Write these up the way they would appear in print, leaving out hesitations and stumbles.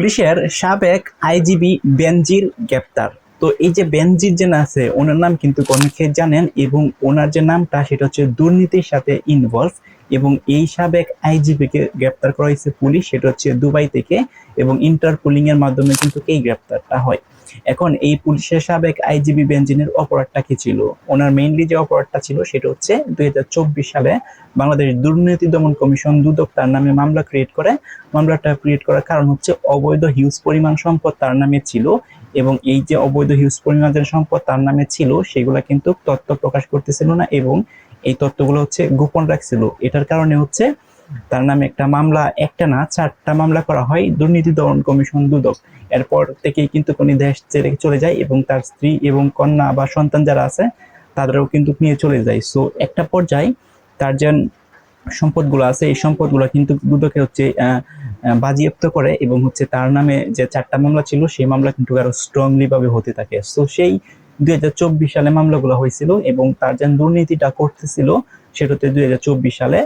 পুলিশের সাবেক আইজিবি বেনজির গ্রেপ্তার। তো এই যে বেনজির যে আছে ওনার নাম কিন্তু অনেকে জানেন, এবং ওনার যে নামটা সেটা হচ্ছে দুর্নীতির সাথে ইনভলভ। এবং এই সাবেক আইজিবি কে গ্রেপ্তার করা হয়েছে পুলিশ, সেটা হচ্ছে দুবাই থেকে, এবং ইন্টারপোলিং এর মাধ্যমে কিন্তু এই গ্রেপ্তারটা হয়। এখন এই পুলিশের সাবেক আইজিবি বেনজিনের অপরাধটা কি ছিল? ওনার মেইনলি যে অপরাধটা ছিল সেটা হচ্ছে 2024 সালে বাংলাদেশ দুর্নীতি দমন কমিশন দুদক তার নামে মামলা ক্রিয়েট করে। মামলাটা ক্রিয়েট করার কারণ হচ্ছে অবৈধ হিউজ পরিমাণ সম্পদ তার নামে ছিল, এবং এই যে অবৈধ হিউজ পরিমাণ যে সম্পদ তার নামে ছিল সেগুলো কিন্তু তথ্য প্রকাশ করতেছিল না, এবং এই তথ্যগুলো হচ্ছে গোপন রাখছিল। এটার কারণে হচ্ছে তার নামে একটা মামলা, একটা না 4টা মামলা করা হয় দুর্নীতি দমন কমিশন দুদক। এরপর থেকেই কিন্তু উনি দেশ ছেড়ে চলে যায়, এবং তার স্ত্রী এবং কন্যা বা সন্তান যারা আছে তাদেরও কিন্তু নিয়ে চলে যায়। সো একটা পর্যায়ে তার যে সম্পদগুলো আছে এই সম্পদগুলো কিন্তু দুদকে হচ্ছে বাজেয়াপ্ত করে, এবং হচ্ছে তার নামে যে 4টা মামলা ছিল সেই মামলা কিন্তু আরো স্ট্রংলি ভাবে হতে থাকে। সো সেই 2024 সালে মামলাগুলো হয়েছিল, এবং তার যে দুর্নীতিটা করতেছিল সেটাতে 2024 সালে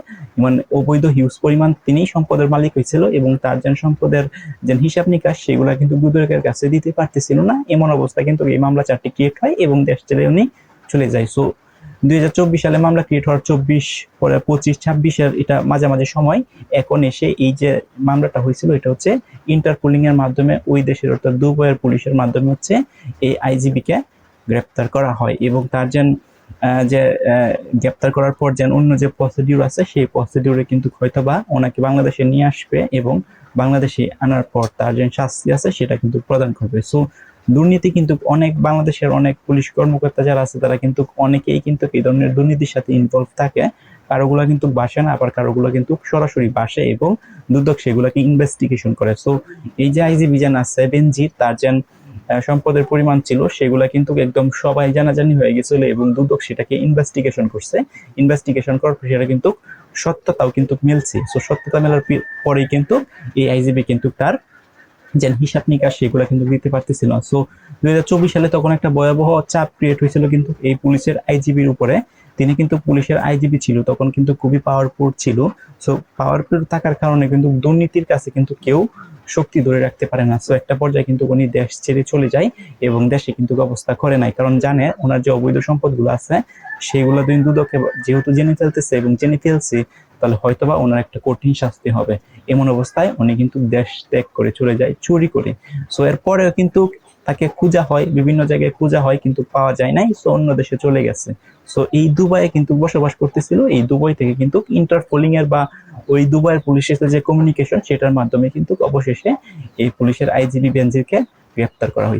মানে অবৈধ হিউজ পরিমাণ তিনি সম্পদের মালিক হয়েছিল, এবং তার যে সম্পদের যে হিসাব নিকাশ সেগুলো কিন্তু দুদকের কাছে দিতে পারতেছিল না। এমন অবস্থা কিন্তু এই মামলা 4টি ক্রিয়েট হয় এবং দেশ ছেড়ে উনি চলে যায়। সো 2024 সালে মামলা ক্রিয়েট হওয়ার 24 পরে 25-26 এটা মাঝামাঝি সময় এখন এসে এই যে মামলাটা হয়েছিল এটা হচ্ছে ইন্টারপোলিং এর মাধ্যমে ওই দেশের অর্থাৎ দুবাইয়ের পুলিশের মাধ্যমে হচ্ছে এই আইজিবি কে গ্রেপ্তার করা হয়। এবং তার যে গ্রেপ্তার করার পর যে অন্য যে প্রসিডিউর আছে সেই প্রসিডিউরে কিন্তু হয়তোবা ওনাকে বাংলাদেশে নিয়ে আসবে, এবং বাংলাদেশে আনার পর তার যে শাস্তি আছে সেটা কিন্তু প্রদান করবে। সো দুর্নীতি কিন্তু অনেক, বাংলাদেশের অনেক পুলিশ কর্মকর্তা যারা আছে তারা কিন্তু অনেকেই কিন্তু এই ধরনের দুর্নীতির সাথে ইনভলভ থাকে। কারোগুলো কিন্তু বাসে না, আবার কারোগুলো কিন্তু সরাসরি বাসে, এবং দুদক সেগুলোকে ইনভেস্টিগেশন করে। সো এই যে আইজিবি যেন আছে বেনজির, তার যে সম্পদের পরিমাণ ছিল সেগুলা কিন্তু একদম সবাই জানাজানি হয়ে গেছিল, এবং দুদক সেটাকে ইনভেস্টিগেশন করছে। ইনভেস্টিগেশন করার পর সেটা কিন্তু সত্যতাও কিন্তু মিলছে। সো সত্যতা মেলার পরেই কিন্তু এই আইজিবি কিন্তু তার যে হিসাব নিকাশ সেগুলো কিন্তু দিতে পারতেছিল। সো 2024 সালে তখন একটা ভয়াবহ চাপ ক্রিয়েট হয়েছিল কিন্তু এই পুলিশের আইজিবির উপরে। তিনি কিন্তু পুলিশের আইজিবি ছিল, তখন কিন্তু খুবই পাওয়ারফুল ছিল। সো পাওয়ারফুল থাকার কারণে কিন্তু দুর্নীতির কাছে কিন্তু কেউ শক্তি ধরে রাখতে পারে না। সো একটা পর্যায়ে কিন্তু উনি দেশ ছেড়ে চলে যায়, এবং দেশে কিন্তু অবস্থা করে নাই, কারণ জানে ওনার যে অবৈধ সম্পদগুলো আছে সেগুলো দিন দুদকে যেহেতু জেনে ফেলতেছে এবং জেনে ফেলছে, তাহলে হয়তোবা ওনার একটা কঠিন শাস্তি হবে। এমন অবস্থায় উনি কিন্তু দেশ ত্যাগ করে চলে যায় চুরি করে। সো এরপরেও কিন্তু তাকে খোঁজা হয়, বিভিন্ন জায়গায় খোঁজা হয়, কিন্তু পাওয়া যায় নাই। সো অন্য দেশে চলে গেছে। সো এই দুবাইয়ে কিন্তু বসবাস করতেছিল। এই দুবাই থেকে কিন্তু ইন্টারপোলিং এর বা ওই দুবাইয়ের পুলিশের সাথে যে কমিউনিকেশন সেটার মাধ্যমে কিন্তু অবশেষে এই পুলিশের আইজিবি বেনজিরকে গ্রেপ্তার করা হয়েছে।